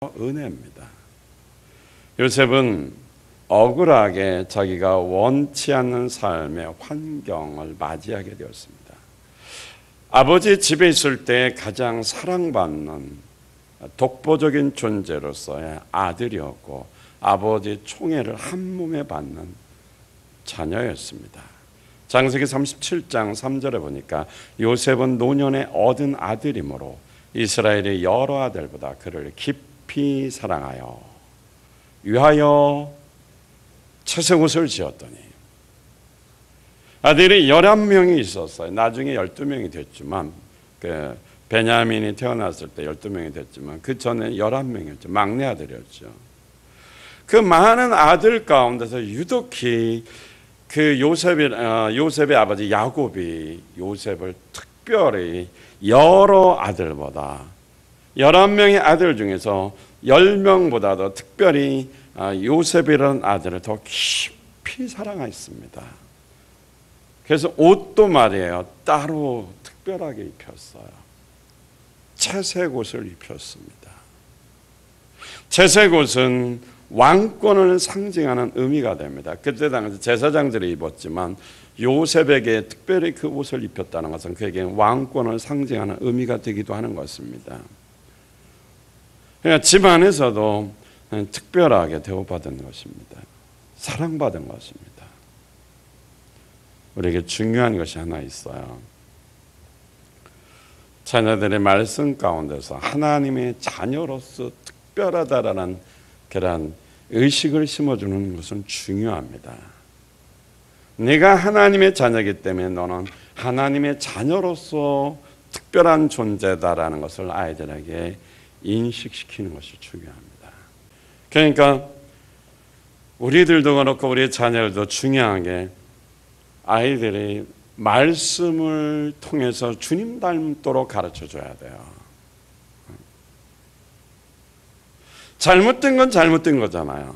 바로 은혜입니다. 요셉은 억울하게 자기가 원치 않는 삶의 환경을 맞이하게 되었습니다. 아버지 집에 있을 때 가장 사랑받는 독보적인 존재로서의 아들이었고 아버지 총애를 한 몸에 받는 자녀였습니다. 창세기 37장 3절에 보니까 요셉은 노년에 얻은 아들이므로 이스라엘의 여러 아들보다 그를 깊이 사랑하여 위하여 채색옷을 지었더니, 아들이 11명이 있었어요. 나중에 12명이 됐지만 베냐민이 태어났을 때 12명이 됐지만 그 전에 11명이었죠. 막내 아들이었죠. 그 많은 아들 가운데서 유독히 그 요셉의 아버지 야곱이 요셉을 특별히 여러 아들보다 11명의 아들 중에서 10명보다도 특별히 요셉이라는 아들을 더 깊이 사랑했습니다. 그래서 옷도 말이에요. 따로 특별하게 입혔어요. 채색옷을 입혔습니다. 채색옷은 왕권을 상징하는 의미가 됩니다. 그때 당시 제사장들이 입었지만 요셉에게 특별히 그 옷을 입혔다는 것은 그에게 왕권을 상징하는 의미가 되기도 하는 것입니다. 그러니까 집안에서도 특별하게 대우받은 것입니다. 사랑받은 것입니다. 우리에게 중요한 것이 하나 있어요. 자녀들의 말씀 가운데서 하나님의 자녀로서 특별하다라는 그런 의식을 심어주는 것은 중요합니다. 네가 하나님의 자녀이기 때문에 너는 하나님의 자녀로서 특별한 존재다라는 것을 아이들에게 인식시키는 것이 중요합니다. 그러니까 우리들도 그렇고 우리 자녀들도 중요한 게 아이들이 말씀을 통해서 주님 닮도록 가르쳐줘야 돼요. 잘못된 건 잘못된 거잖아요.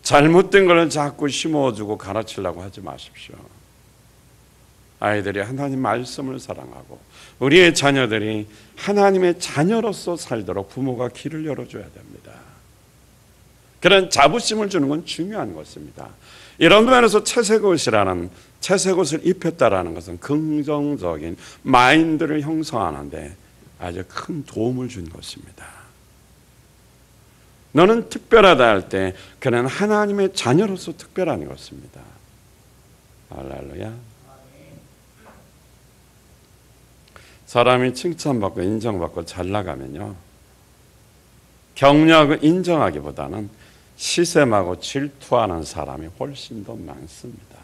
잘못된 걸 자꾸 심어주고 가르치려고 하지 마십시오. 아이들이 하나님 말씀을 사랑하고 우리의 자녀들이 하나님의 자녀로서 살도록 부모가 길을 열어줘야 됩니다. 그런 자부심을 주는 건 중요한 것입니다. 이런 면에서 채색옷을 입혔다라는 것은 긍정적인 마인드를 형성하는데 아주 큰 도움을 준 것입니다. 너는 특별하다 할 때 그는 하나님의 자녀로서 특별한 것입니다. 할렐루야. 사람이 칭찬받고 인정받고 잘 나가면요, 격려하고 인정하기보다는 시샘하고 질투하는 사람이 훨씬 더 많습니다.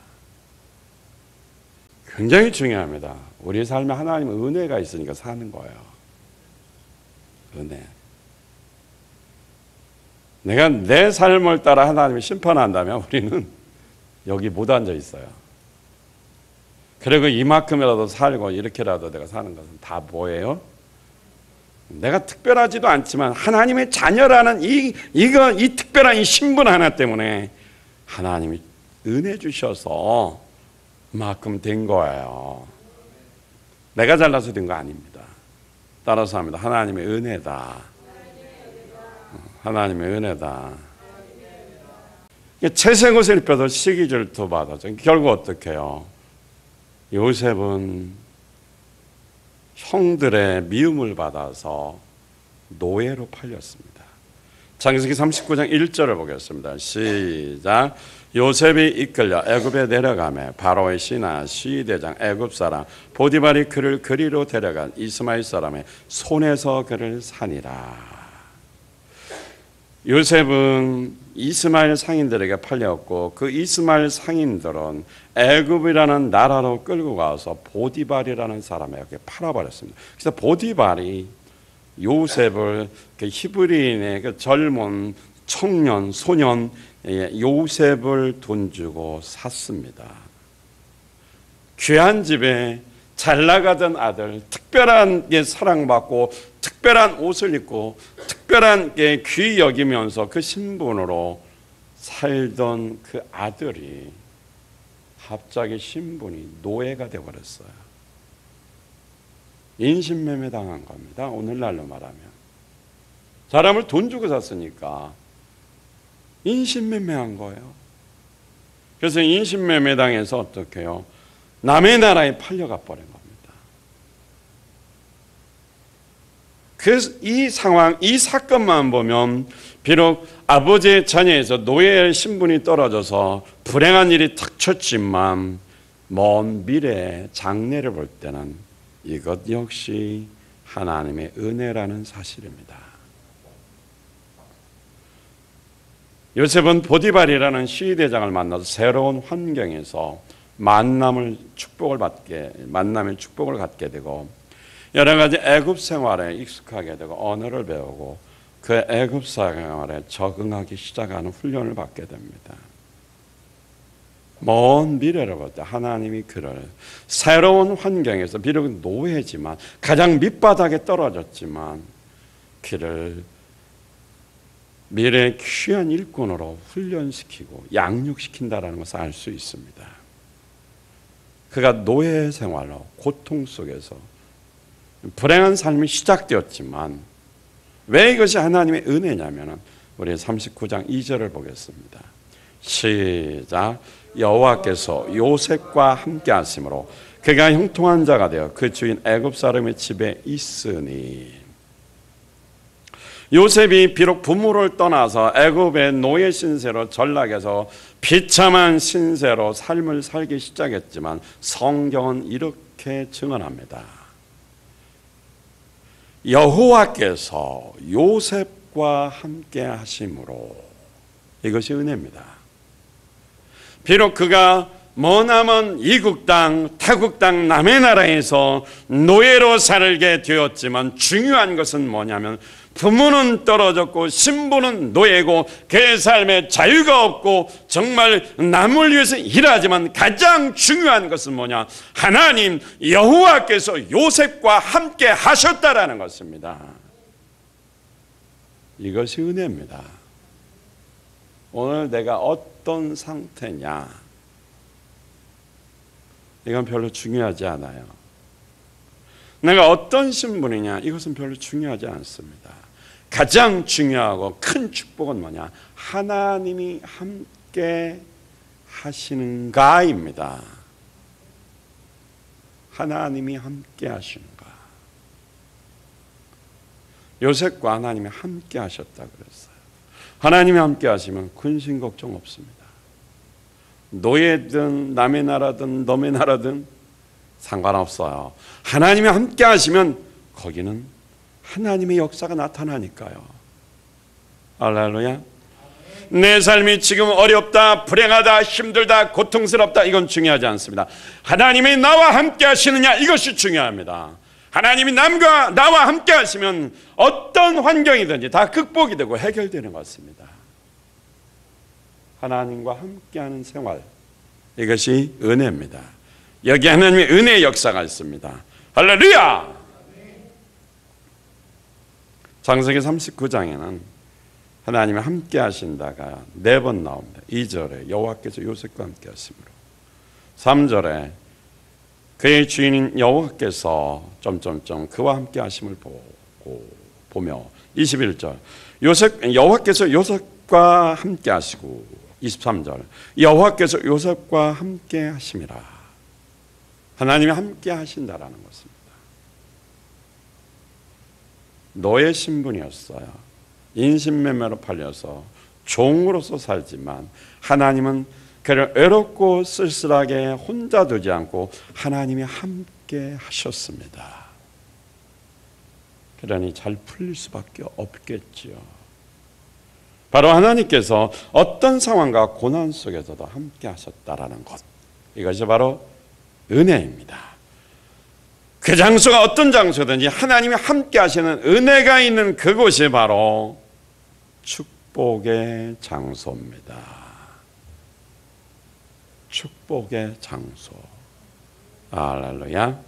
굉장히 중요합니다. 우리 삶에 하나님의 은혜가 있으니까 사는 거예요. 은혜. 내가 내 삶을 따라 하나님이 심판한다면 우리는 여기 못 앉아 있어요. 그리고 이만큼이라도 살고 이렇게라도 내가 사는 것은 다 뭐예요? 내가 특별하지도 않지만 하나님의 자녀라는 이 특별한 이 신분 하나 때문에 하나님이 은혜 주셔서 그만큼 된 거예요. 내가 잘나서 된 거 아닙니다. 따라서 합니다. 하나님의 은혜다. 하나님의 은혜다. 채색옷을 입혀서 시기질투 받았죠. 결국 어떻게 해요? 요셉은 형들의 미움을 받아서 노예로 팔렸습니다. 창세기 39장 1절을 보겠습니다. 시작. 요셉이 이끌려 애굽에 내려가매 바로의 신하 시대장 애굽 사람 보디발이 그를 그리로 데려간 이스마엘 사람의 손에서 그를 산이라. 요셉은 이스마엘 상인들에게 팔렸고 그 이스마엘 상인들은 애굽이라는 나라로 끌고 가서 보디발이라는 사람에게 팔아버렸습니다. 그래서 보디발이 요셉을 그 히브리인의 그 젊은 청년 소년 요셉을 돈 주고 샀습니다. 귀한 집에 잘 나가던 아들, 특별한 게 사랑받고 특별한 옷을 입고 특별한 게 귀히 여기면서 그 신분으로 살던 그 아들이 갑자기 신분이 노예가 되어버렸어요. 인신매매 당한 겁니다. 오늘날로 말하면. 사람을 돈 주고 샀으니까 인신매매한 거예요. 그래서 인신매매당해서 어떻게 해요? 남의 나라에 팔려가 버린 겁니다. 그래서 이 상황, 이 사건만 보면 비록 아버지의 자녀에서 노예의 신분이 떨어져서 불행한 일이 닥쳤지만 먼 미래의 장래를 볼 때는 이것 역시 하나님의 은혜라는 사실입니다. 요셉은 보디발이라는 시위대장을 만나서 새로운 환경에서 만남의 축복을 갖게 되고 여러 가지 애굽 생활에 익숙하게 되고 언어를 배우고 그 애굽 생활에 적응하기 시작하는 훈련을 받게 됩니다. 먼 미래를 볼 때 하나님이 그를 새로운 환경에서 비록 노예지만 가장 밑바닥에 떨어졌지만 그를 미래의 귀한 일꾼으로 훈련시키고 양육시킨다는 것을 알 수 있습니다. 그가 노예 생활로 고통 속에서 불행한 삶이 시작되었지만 왜 이것이 하나님의 은혜냐면 우리 39장 2절을 보겠습니다. 시작. 여호와께서 요셉과 함께 하심으로 그가 형통한 자가 되어 그 주인 애굽 사람의 집에 있으니. 요셉이 비록 부모를 떠나서 애굽의 노예 신세로 전락해서 비참한 신세로 삶을 살기 시작했지만 성경은 이렇게 증언합니다. 여호와께서 요셉과 함께 하심으로. 이것이 은혜입니다. 비록 그가 머나먼 이국 땅, 타국 땅 남의 나라에서 노예로 살게 되었지만 중요한 것은 뭐냐면 부모는 떨어졌고 신부는 노예고 그의 삶에 자유가 없고 정말 남을 위해서 일하지만 가장 중요한 것은 뭐냐? 하나님 여호와께서 요셉과 함께 하셨다라는 것입니다. 이것이 은혜입니다. 오늘 내가 어떤 상태냐? 이건 별로 중요하지 않아요. 내가 어떤 신분이냐? 이것은 별로 중요하지 않습니다. 가장 중요하고 큰 축복은 뭐냐? 하나님이 함께 하시는가입니다. 하나님이 함께 하시는가. 요셉과 하나님이 함께 하셨다 그랬어요. 하나님이 함께 하시면 근심 걱정 없습니다. 노예든 남의 나라든 너의 나라든 상관없어요. 하나님이 함께 하시면 거기는 하나님의 역사가 나타나니까요. 할렐루야. 내 삶이 지금 어렵다, 불행하다, 힘들다, 고통스럽다, 이건 중요하지 않습니다. 하나님이 나와 함께 하시느냐, 이것이 중요합니다. 하나님이 나와 함께 하시면 어떤 환경이든지 다 극복이 되고 해결되는 것 같습니다. 하나님과 함께하는 생활, 이것이 은혜입니다. 여기 하나님의 은혜의 역사가 있습니다. 할렐루야! 창세기 39장에는 하나님이 함께 하신다가 4번 나옵니다. 2절에 여호와께서 요셉과 함께 하심으로, 3절에 그의 주인인 여호와께서 그와 함께 하심을 보며, 21절 여호와께서 요셉과 함께 하시고, 23절 여호와께서 요셉과 함께 하심이라. 하나님이 함께 하신다라는 것입니다. 노예 신분이었어요. 인신매매로 팔려서 종으로서 살지만 하나님은 그를 외롭고 쓸쓸하게 혼자 두지 않고 하나님이 함께 하셨습니다. 그러니 잘 풀릴 수밖에 없겠지요. 바로 하나님께서 어떤 상황과 고난 속에서도 함께 하셨다라는 것, 이것이 바로 은혜입니다. 그 장소가 어떤 장소든지 하나님이 함께 하시는 은혜가 있는 그곳이 바로 축복의 장소입니다. 축복의 장소. 할렐루야.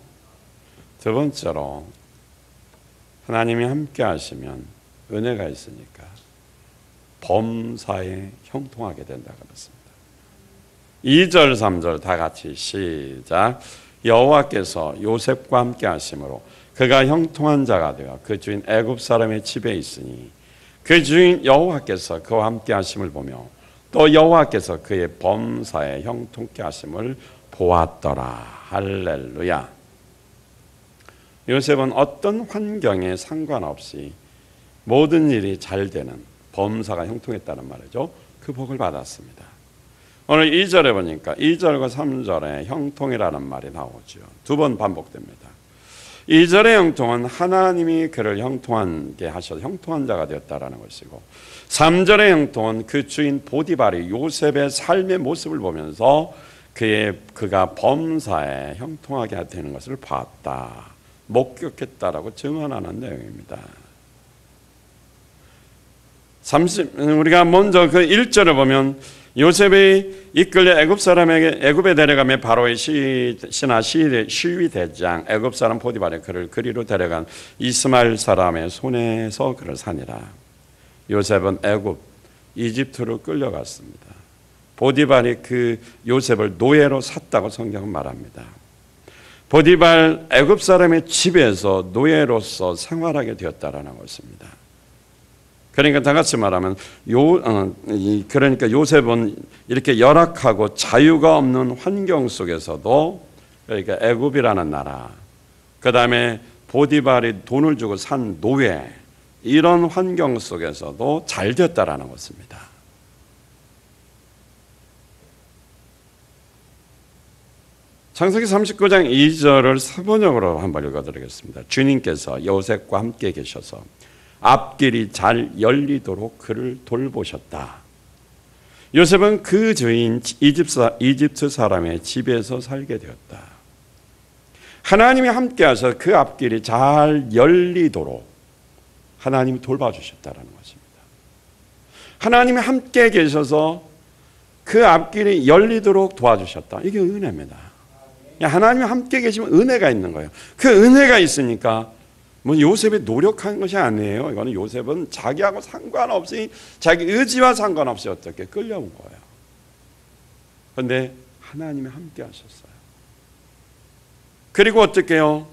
두 번째로 하나님이 함께 하시면 은혜가 있으니까 범사에 형통하게 된다고 그랬습니다. 2절 3절 다 같이 시작. 여호와께서 요셉과 함께 하심으로 그가 형통한 자가 되어 그 주인 애굽 사람의 집에 있으니 그 주인 여호와께서 그와 함께 하심을 보며 또 여호와께서 그의 범사에 형통케 하심을 보았더라. 할렐루야. 요셉은 어떤 환경에 상관없이 모든 일이 잘 되는 범사가 형통했다는 말이죠. 그 복을 받았습니다. 오늘 2절에 보니까 2절과 3절에 형통이라는 말이 나오죠. 두 번 반복됩니다. 2절의 형통은 하나님이 그를 형통하게 하셔서 형통한 자가 되었다라는 것이고, 3절의 형통은 그 주인 보디발이 요셉의 삶의 모습을 보면서 그가 범사에 형통하게 되는 것을 봤다, 목격했다라고 증언하는 내용입니다. 우리가 먼저 그 1절을 보면 요셉이 이끌려 애굽에 데려가며 바로의 신하 시위 대장 애굽 사람 보디발이 그를 그리로 데려간 이스마엘 사람의 손에서 그를 산이라. 요셉은 이집트로 끌려갔습니다. 보디발이 그 요셉을 노예로 샀다고 성경은 말합니다. 보디발 애굽 사람의 집에서 노예로서 생활하게 되었다라는 것입니다. 그러니까 다 같이 말하면 그러니까 요셉은 이렇게 열악하고 자유가 없는 환경 속에서도, 그러니까 애굽이라는 나라, 그 다음에 보디발이 돈을 주고 산 노예, 이런 환경 속에서도 잘 됐다라는 것입니다. 창세기 39장 2절을 사번역으로 한번 읽어드리겠습니다. 주님께서 요셉과 함께 계셔서 앞길이 잘 열리도록 그를 돌보셨다. 요셉은 그 주인 이집트 사람의 집에서 살게 되었다. 하나님이 함께 하셔서 그 앞길이 잘 열리도록 하나님이 돌봐주셨다는 것입니다. 하나님이 함께 계셔서 그 앞길이 열리도록 도와주셨다. 이게 은혜입니다. 하나님이 함께 계시면 은혜가 있는 거예요. 그 은혜가 있으니까 요셉이 노력한 것이 아니에요. 이거는 요셉은 자기하고 상관없이, 자기 의지와 상관없이 어떻게 끌려온 거예요. 그런데 하나님이 함께 하셨어요. 그리고 어떻게 해요?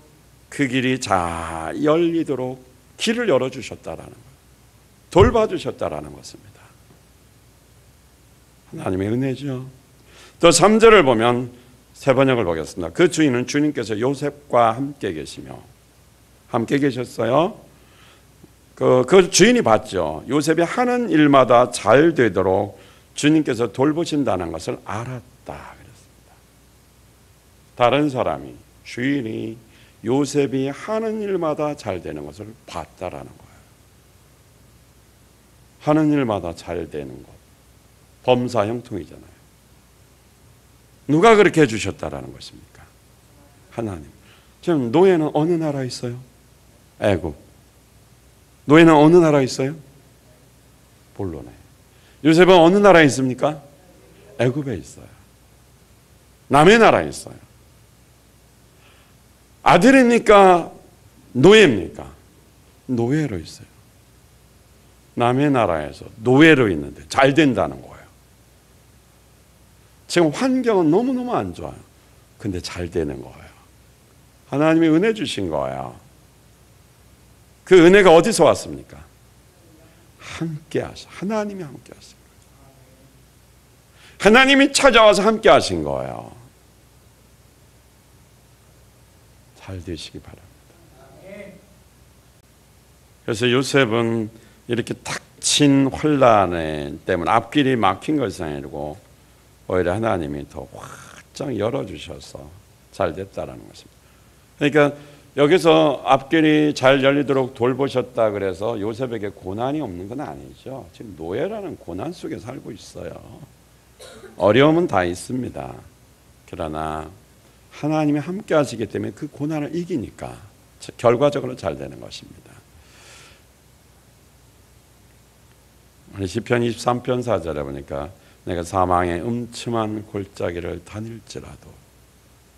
그 길이 잘 열리도록 길을 열어주셨다라는 거예요. 돌봐주셨다라는 것입니다. 하나님의 은혜죠. 또 3절을 보면 세 번역을 보겠습니다. 그 주인은 주님께서 요셉과 함께 계시며, 함께 계셨어요. 그 주인이 봤죠. 요셉이 하는 일마다 잘 되도록 주님께서 돌보신다는 것을 알았다 그랬습니다. 다른 사람이, 주인이 요셉이 하는 일마다 잘 되는 것을 봤다라는 거예요. 하는 일마다 잘 되는 것, 범사 형통이잖아요. 누가 그렇게 해주셨다라는 것입니까? 하나님. 지금 노예는 어느 나라에 있어요? 애굽. 노예는 어느 나라에 있어요? 본론에. 요셉은 어느 나라에 있습니까? 애굽에 있어요. 남의 나라에 있어요. 아들입니까? 노예입니까? 노예로 있어요. 남의 나라에서 노예로 있는데 잘 된다는 거예요. 지금 환경은 너무너무 안 좋아요. 근데 잘 되는 거예요. 하나님이 은혜 주신 거예요. 그 은혜가 어디서 왔습니까? 함께 하셔. 하나님이 함께 하신 거예요. 하나님이 찾아와서 함께 하신 거예요. 잘 되시기 바랍니다. 그래서 요셉은 이렇게 닥친 혼란 때문에 앞길이 막힌 것이 아니고 오히려 하나님이 더 활짝 열어주셔서 잘 됐다라는 것입니다. 그러니까 여기서 앞길이 잘 열리도록 돌보셨다 그래서 요셉에게 고난이 없는 건 아니죠. 지금 노예라는 고난 속에 살고 있어요. 어려움은 다 있습니다. 그러나 하나님이 함께 하시기 때문에 그 고난을 이기니까 결과적으로 잘 되는 것입니다. 시편 23편 4절에 보니까 내가 사망의 음침한 골짜기를 다닐지라도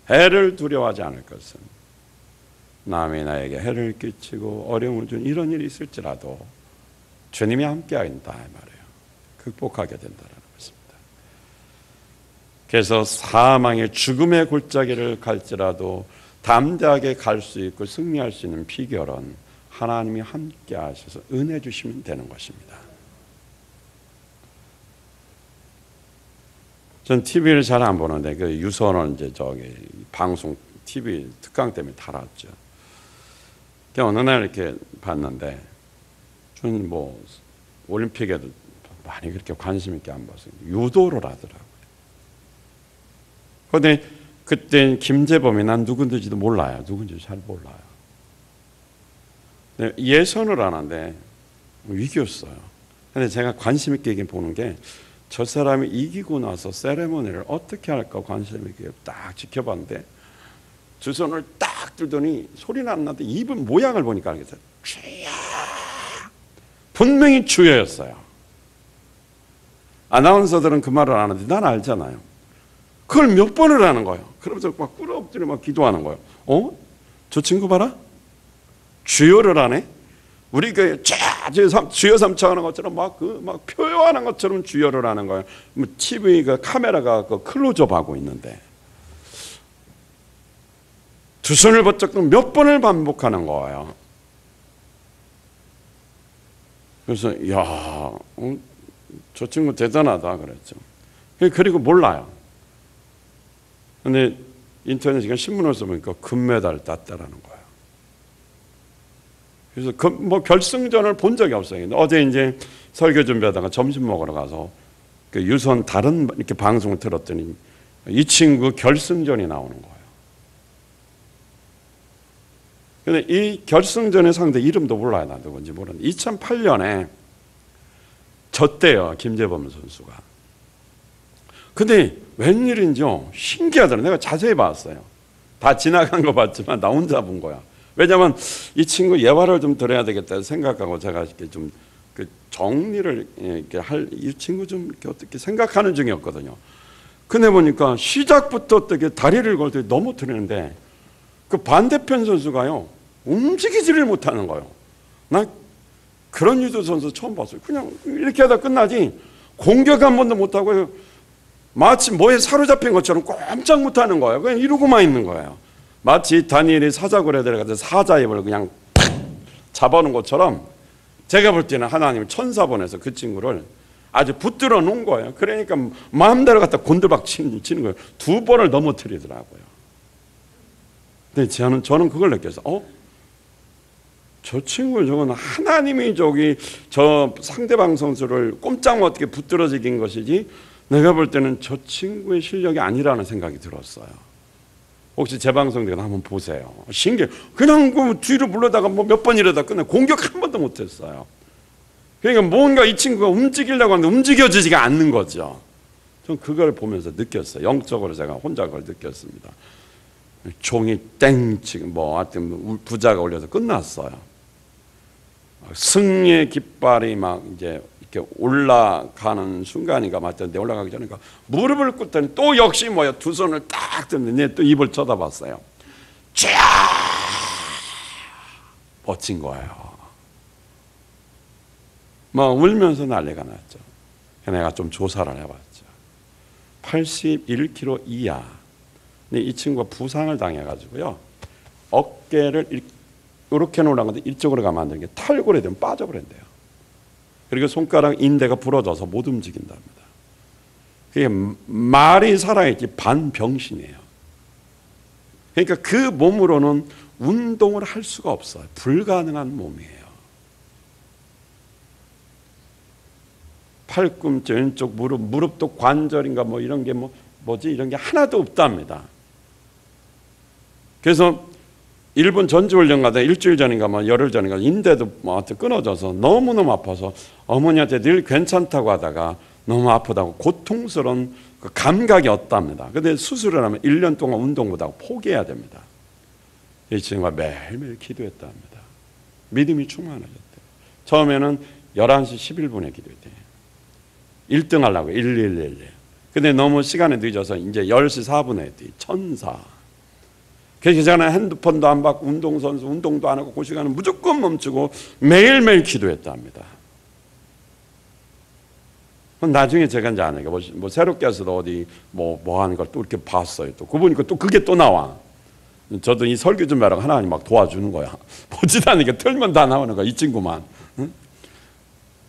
해를 두려워하지 않을 것은, 남이 나에게 해를 끼치고 어려움을 준 이런 일이 있을지라도 주님이 함께 하신다 말이에요. 극복하게 된다는 것입니다. 그래서 사망의 죽음의 골짜기를 갈지라도 담대하게 갈 수 있고 승리할 수 있는 비결은 하나님이 함께 하셔서 은혜 주시면 되는 것입니다. 전 TV를 잘 안 보는데 그 유선을 이제 저기 방송 TV 특강 때문에 달았죠. 어느 날 이렇게 봤는데 저는 뭐 올림픽에도 많이 그렇게 관심 있게 안 봤어요. 유도를 하더라고요. 그런데 그때 김재범이 난 누군지도 몰라요. 누군지 잘 몰라요. 예선을 하는데 이겼어요. 근데 제가 관심 있게 보는 게 저 사람이 이기고 나서 세레모니를 어떻게 할까 관심 있게 딱 지켜봤는데 두 손을 딱 들더니 소리는 안 나는데 입은 모양을 보니까 알겠어요. 주여. 분명히 주여였어요. 아나운서들은 그 말을 안 하는데 난 알잖아요. 그걸 몇 번을 하는 거예요. 그러면서 막 꿇어 엎드려 막 기도하는 거예요. 저 친구 봐라. 주여를 하네. 우리 그 주여 삼차 하는 것처럼 막 표현하는 것처럼 주여를 하는 거예요. TV가 카메라가 그 클로즈업 하고 있는데 두 손을 번쩍 몇 번을 반복하는 거예요. 그래서 저 친구 대단하다 그랬죠. 그리고 몰라요. 근데 인터넷에 신문에서 보니까 금메달 땄다라는 거예요. 그래서 뭐 결승전을 본 적이 없어요. 어제 이제 설교 준비하다가 점심 먹으러 가서 그 유선 다른 이렇게 방송을 들었더니 이 친구 결승전이 나오는 거예요. 근데 이 결승전의 상대 이름도 몰라요. 나 누군지 모르는데 2008년에 졌대요. 김재범 선수가. 근데 웬일인지요. 신기하더라고요. 내가 자세히 봤어요. 다 지나간 거 봤지만 나 혼자 본 거야. 왜냐하면 이 친구 예화를 좀 들어야 되겠다 생각하고 제가 이렇게 좀 그 정리를 이렇게 이 친구 좀 이렇게 어떻게 생각하는 중이었거든요. 근데 보니까 시작부터 어떻게 다리를 걸 때 넘어뜨리는데 그 반대편 선수가요 움직이지를 못하는 거예요. 나 그런 유도 선수 처음 봤어요. 그냥 이렇게 하다 끝나지 공격 한 번도 못하고 마치 뭐에 사로잡힌 것처럼 꼼짝 못하는 거예요. 그냥 이러고만 있는 거예요. 마치 다니엘이 사자굴에 들어가서 사자 입을 그냥 잡아놓은 것처럼 제가 볼 때는 하나님이 천사 보내서 그 친구를 아주 붙들어 놓은 거예요. 그러니까 마음대로 갖다 곤두박 치는 거예요. 두 번을 넘어뜨리더라고요. 근데 저는 그걸 느꼈어요. 저 친구 저건 하나님이 저 상대방 선수를 꼼짝 못하게 붙들어지긴 것이지 내가 볼 때는 저 친구의 실력이 아니라는 생각이 들었어요. 혹시 재방송되거나 한번 보세요. 신기해. 그냥 그 뒤로 물러다가 뭐 몇 번 이러다 끝내 공격 한 번도 못했어요. 그러니까 뭔가 이 친구가 움직이려고 하는데 움직여지지가 않는 거죠. 전 그걸 보면서 느꼈어요. 영적으로 제가 혼자 그걸 느꼈습니다. 종이 땡 지금 뭐 하여튼 부자가 올려서 끝났어요. 승리의 깃발이 막 이제 이렇게 올라가는 순간인가 맞던데 올라가기 전에 무릎을 꿇더니 또 역시 뭐야 두 손을 딱 드는데 또 입을 쳐다봤어요. 쫙 멋진 거예요. 막 울면서 난리가 났죠. 내가 좀 조사를 해봤죠. 81kg 이하. 근데 이 친구가 부상을 당해가지고요. 어깨를 이렇게 올라가는데 이쪽으로 가면 안 되는 게 탈골이 되면 빠져버린대요. 그리고 손가락 인대가 부러져서 못 움직인답니다. 그게 말이 살아있지 반병신이에요. 그러니까 그 몸으로는 운동을 할 수가 없어요. 불가능한 몸이에요. 팔꿈치 왼쪽 무릎도 관절인가 뭐 이런 게 뭐지 이런 게 하나도 없답니다. 그래서 일본 전지훈련 가다 일주일 전인가 뭐 열흘 전인가 인대도 뭐 끊어져서 너무너무 아파서 어머니한테 늘 괜찮다고 하다가 너무 아프다고 고통스러운 그 감각이 없답니다. 근데 수술을 하면 1년 동안 운동 못하고 포기해야 됩니다. 이 친구가 매일매일 기도했답니다. 믿음이 충만해졌대요. 처음에는 11시 11분에 기도했대요. 1등 하려고 1111. 근데 너무 시간이 늦어서 이제 10시 4분에 했대요. 천사. 그 전에 핸드폰도 안 받고 운동선수 운동도 안 하고 그 시간은 무조건 멈추고 매일매일 기도했답니다. 나중에 제가 이제 안 해요. 뭐 새롭게 해서도 어디 뭐 하는 걸 또 이렇게 봤어요. 또 그보니까 또 그게 또 나와. 저도 이 설교 좀 하라고 하나님 막 도와주는 거야. 보지도 않으니까 틀면 다 나오는 거야. 이 친구만.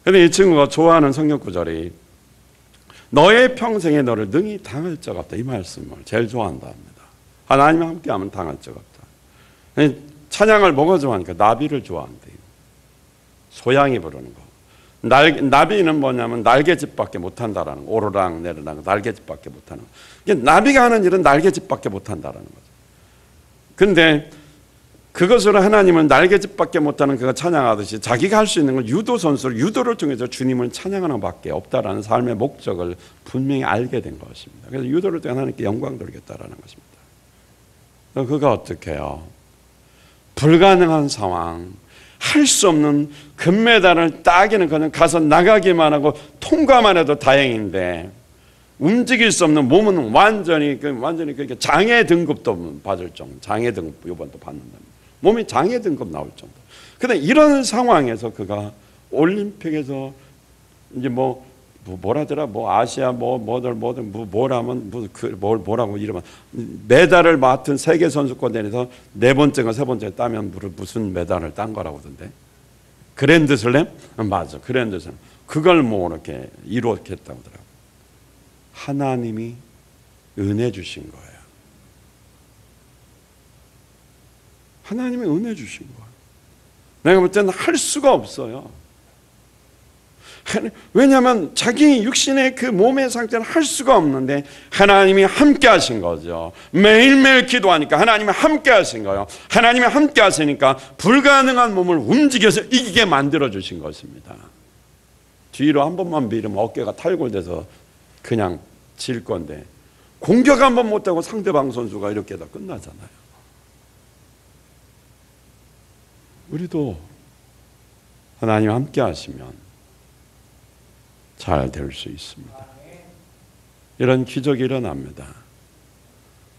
근데 이 친구가 좋아하는 성경 구절이 너의 평생에 너를 능히 당할 적 없다. 이 말씀을 제일 좋아한다 합니다. 하나님과 함께하면 당할 적 없다. 찬양을 뭐가 좋아하니까 나비를 좋아한대요. 소양이 부르는 거. 나비는 뭐냐면 날개짓밖에 못한다라는 거. 오르락 내리락 날개짓밖에 못하는 거. 나비가 하는 일은 날개짓밖에 못한다라는 거죠. 근데 그것으로 하나님은 날개짓밖에 못하는 그가 찬양하듯이 자기가 할 수 있는 건 유도 선수를 유도를 통해서 주님을 찬양하는 밖에 없다라는 삶의 목적을 분명히 알게 된 것입니다. 그래서 유도를 통해 하나님께 영광 돌리겠다라는 것입니다. 그가 어떻게 해요? 불가능한 상황, 할 수 없는 금메달을 따기는 그냥 가서 나가기만 하고 통과만 해도 다행인데 움직일 수 없는 몸은 완전히 그렇게 장애 등급도 받을 정도. 장애 등급 이번도 받는다. 몸이 장애 등급 나올 정도. 근데 이런 상황에서 그가 올림픽에서 이제 뭐라더라 아시아 뭐라고 이러면 메달을 맡은 세계 선수권대회에서 네 번째가 세 번째 따면 무슨 메달을 딴 거라고 하던데. 그랜드슬램? 맞아. 그랜드슬램. 그걸 이렇게 이루었겠다고 하더라고. 하나님이 은혜 주신 거예요. 하나님이 은혜 주신 거예요. 내가 볼 때는 할 수가 없어요. 왜냐하면 자기 육신의 그 몸의 상태는 할 수가 없는데 하나님이 함께 하신 거죠. 매일매일 기도하니까 하나님이 함께 하신 거예요. 하나님이 함께 하시니까 불가능한 몸을 움직여서 이기게 만들어 주신 것입니다. 뒤로 한 번만 밀으면 어깨가 탈골돼서 그냥 질 건데 공격 한 번 못하고 상대방 선수가 이렇게 다 끝나잖아요. 우리도 하나님 함께 하시면 잘 될 수 있습니다. 이런 기적이 일어납니다.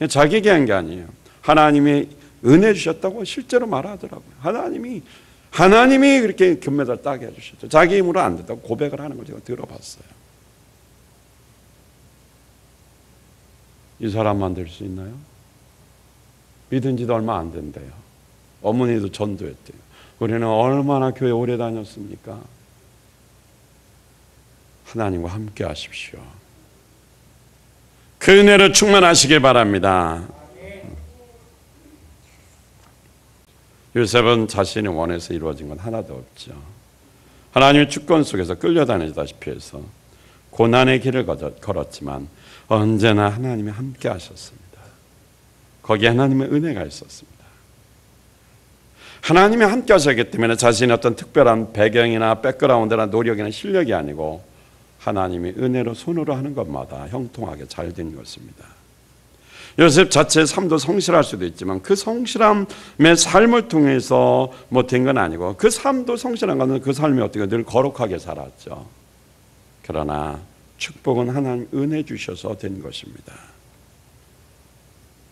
자기에게 한 게 아니에요. 하나님이 은혜 주셨다고 실제로 말하더라고요. 하나님이 그렇게 금메달 따게 해주셨죠. 자기 힘으로 안 된다고 고백을 하는 걸 제가 들어봤어요. 이 사람만 될 수 있나요? 믿은 지도 얼마 안 된대요. 어머니도 전도했대요. 우리는 얼마나 교회 오래 다녔습니까? 하나님과 함께 하십시오. 그 은혜로 충만하시길 바랍니다. 요셉은 자신이 원해서 이루어진 건 하나도 없죠. 하나님의 주권 속에서 끌려다니다시피 해서 고난의 길을 걸었지만 언제나 하나님이 함께 하셨습니다. 거기에 하나님의 은혜가 있었습니다. 하나님이 함께 하셨기 때문에 자신의 어떤 특별한 배경이나 백그라운드나 노력이나 실력이 아니고 하나님이 은혜로 손으로 하는 것마다 형통하게 잘 된 것입니다. 요셉 자체의 삶도 성실할 수도 있지만 그 성실함의 삶을 통해서 된 건 아니고 그 삶도 성실한 것은 그 삶이 어떻게 늘 거룩하게 살았죠. 그러나 축복은 하나님 은혜 주셔서 된 것입니다.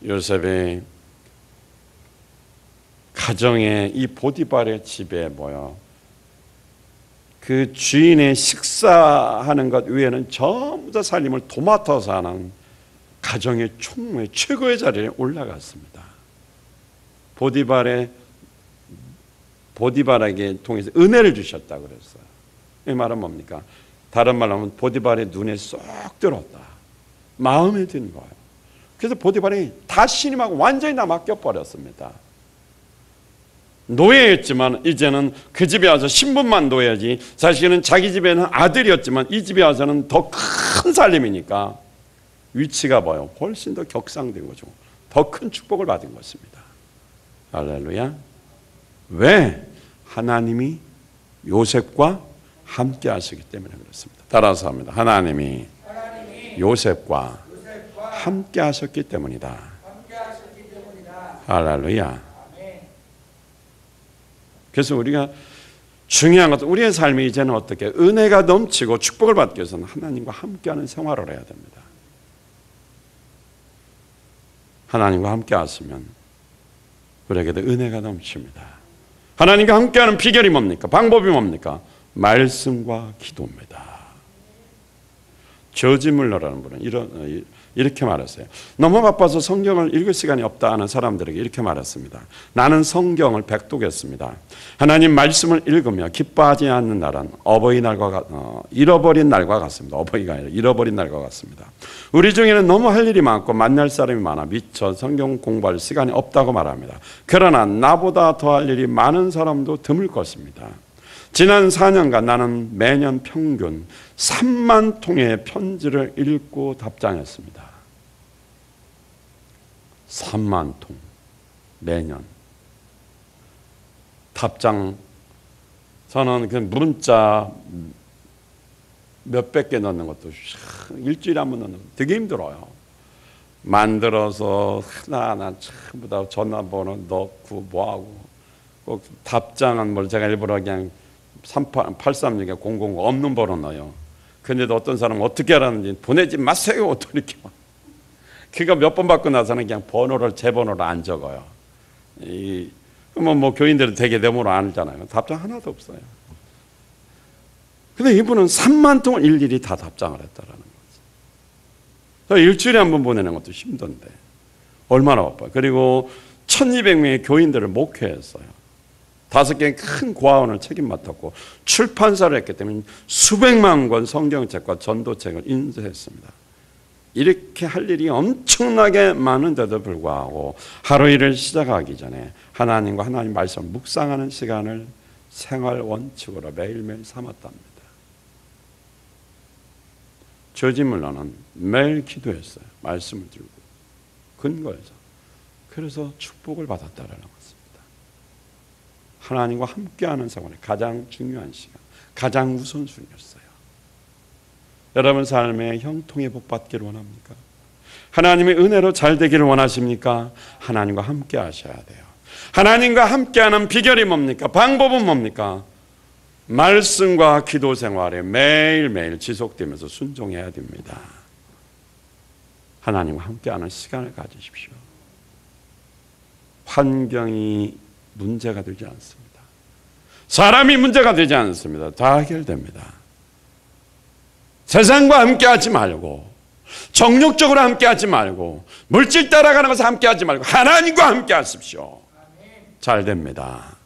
요셉이 가정에 이 보디발의 집에 모여 그 주인의 식사하는 것 외에는 전부 다 살림을 도맡아서 하는 가정의 총무의 최고의 자리에 올라갔습니다. 보디발에게 통해서 은혜를 주셨다고 그랬어요. 이 말은 뭡니까? 다른 말로 하면 보디발의 눈에 쏙 들었다. 마음에 든 거예요. 그래서 보디발이 다 신임하고 완전히 다 맡겨버렸습니다. 노예였지만 이제는 그 집에 와서 신분만 노예지 사실은 자기 집에는 아들이었지만 이 집에 와서는 더 큰 살림이니까 위치가 훨씬 더 격상된 거죠. 더 큰 축복을 받은 것입니다. 할렐루야. 왜? 하나님이 요셉과 함께 하시기 때문에 그렇습니다. 따라서 합니다. 하나님이 요셉과 함께 하셨기 때문이다. 할렐루야. 그래서 우리가 중요한 것은 우리의 삶이 이제는 어떻게 은혜가 넘치고 축복을 받기 위해서는 하나님과 함께하는 생활을 해야 됩니다. 하나님과 함께 하시면 우리에게도 은혜가 넘칩니다. 하나님과 함께하는 비결이 뭡니까? 방법이 뭡니까? 말씀과 기도입니다. 조지 물러라는 분은 이렇게 말했어요. 너무 바빠서 성경을 읽을 시간이 없다 하는 사람들에게 이렇게 말했습니다. 나는 성경을 백독했습니다. 하나님 말씀을 읽으며 기뻐하지 않는 날은 잃어버린 날과 같습니다. 어버이가 아니라 잃어버린 날과 같습니다. 우리 중에는 너무 할 일이 많고 만날 사람이 많아 미처 성경 공부할 시간이 없다고 말합니다. 그러나 나보다 더할 일이 많은 사람도 드물 것입니다. 지난 4년간 나는 매년 평균 3만 통의 편지를 읽고 답장했습니다. 3만 통 매년 답장. 저는 그 문자 몇백 개 넣는 것도 일주일에 한 번 넣는 거 되게 힘들어요. 만들어서 하나하나 전부 다 전화번호 넣고 뭐하고 꼭 답장은 뭘 제가 일부러 그냥 836에 000 없는 번호 넣어요. 근데도 어떤 사람은 어떻게 알았는지 보내지 마세요 또 이렇게 막. 그거 몇 번 받고 나서는 그냥 제 번호를 안 적어요. 그러면 뭐 교인들은 되게 내 번호 안 알잖아요. 답장 하나도 없어요. 근데 이분은 3만 통을 일일이 다 답장을 했다라는 거죠. 일주일에 한 번 보내는 것도 힘든데 얼마나 바빠요. 그리고 1200명의 교인들을 목회했어요. 5개의 큰 고아원을 책임 맡았고 출판사를 했기 때문에 수백만 권 성경책과 전도책을 인쇄했습니다. 이렇게 할 일이 엄청나게 많은데도 불구하고 하루 일을 시작하기 전에 하나님과 하나님 말씀을 묵상하는 시간을 생활 원칙으로 매일매일 삼았답니다. 조지 물러는 매일 기도했어요. 말씀을 들고 근거해서. 그래서 축복을 받았다라는 것입니다. 하나님과 함께하는 생활이 가장 중요한 시간, 가장 우선순위였어요. 여러분 삶의 형통의 복 받기를 원합니까? 하나님의 은혜로 잘 되기를 원하십니까? 하나님과 함께 하셔야 돼요. 하나님과 함께하는 비결이 뭡니까? 방법은 뭡니까? 말씀과 기도 생활에 매일매일 지속되면서 순종해야 됩니다. 하나님과 함께하는 시간을 가지십시오. 환경이 문제가 되지 않습니다. 사람이 문제가 되지 않습니다. 다 해결됩니다. 세상과 함께하지 말고 정욕적으로 함께하지 말고 물질 따라가는 것에 함께하지 말고 하나님과 함께하십시오. 잘 됩니다.